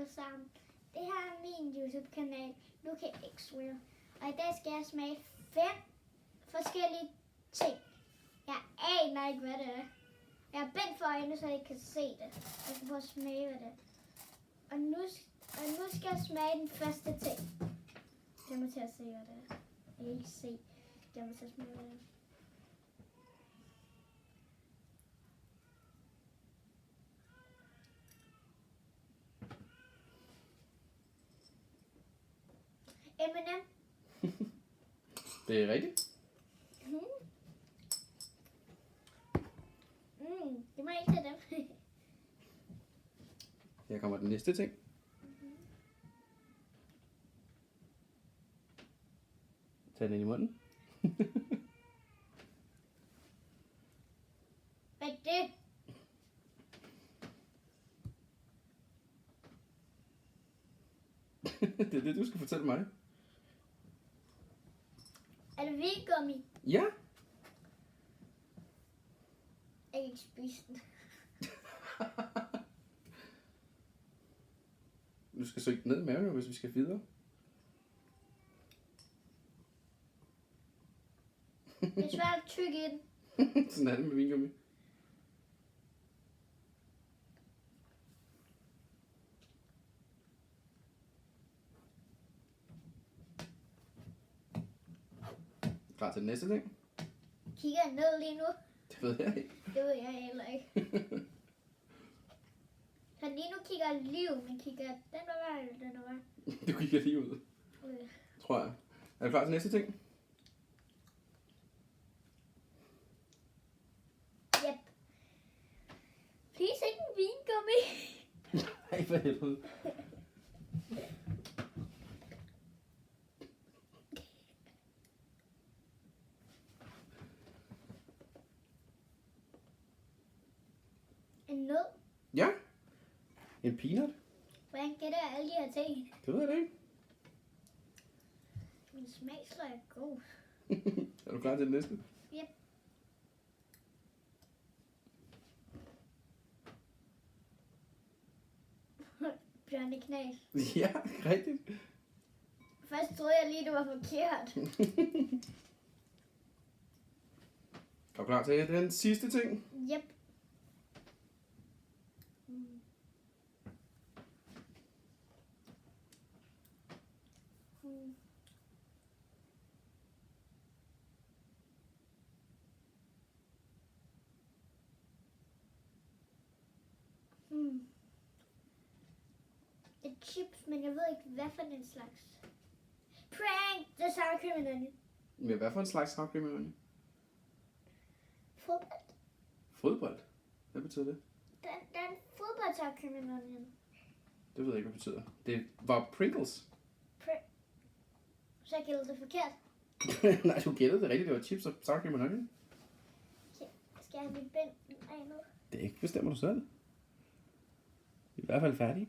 alle sammen. Det her er min YouTube-kanal, Luca X-Will. Og i dag skal jeg smage 5 forskellige ting. Jeg aner ikke, hvad det er. Jeg er bændt for øjnene, så jeg kan se det. Jeg skal prøve at smage, hvad det er. Og nu skal jeg smage den første ting. Jeg må til at se, hvad det er. Jeg kan ikke se. Jeg må til at smage, hvad det er. M&M. Det er rigtigt. Det må jeg ikke tage dem. Her kommer den næste ting. Tag den ind i munden. Hvad er det? Det er det, du skal fortælle mig. Er det vingummi? Ja. Jeg kan ikke spise den. Du skal synke ned i maven, hvis vi skal videre. Det er svært at tygge i den. Sådan er det med vingummi. Klar til den næste ting? Kigger jeg ned lige nu? Det ved jeg ikke. Det ved jeg heller ikke. Så lige nu kigger jeg liv, men kigger den der vej eller den der vej? Du kigger lige ud, Okay. tror jeg. Er du klar til næste ting? Yep. Please ikke en vingummi. Nej, for helvede. En nød. Ja. En peanut? Hvordan gætter jeg alle de her ting? Det ved jeg da ikke. Min smagsløg er god. Er du klar til den næste? Yep. Bjørne Knas. Ja, rigtigt. Først troede jeg lige, det var forkert. Er du klar til den sidste ting? Yep. Det er chips, men jeg ved ikke, hvad for en slags. Prank! Det er sour cream and onion. Med hvad for en slags sour cream and onion? Fodbold. Fodbold? Hvad betyder det? Der er en fodbold sour cream and onion. Det ved jeg ikke, hvad det betyder. Det var Pringles. Så jeg gældte det forkert. Nej, du gættede det rigtigt. Det var chips og sour cream and onion. Okay. Skal jeg have mit bind af nu? Det bestemmer du selv. I hvert fald færdig.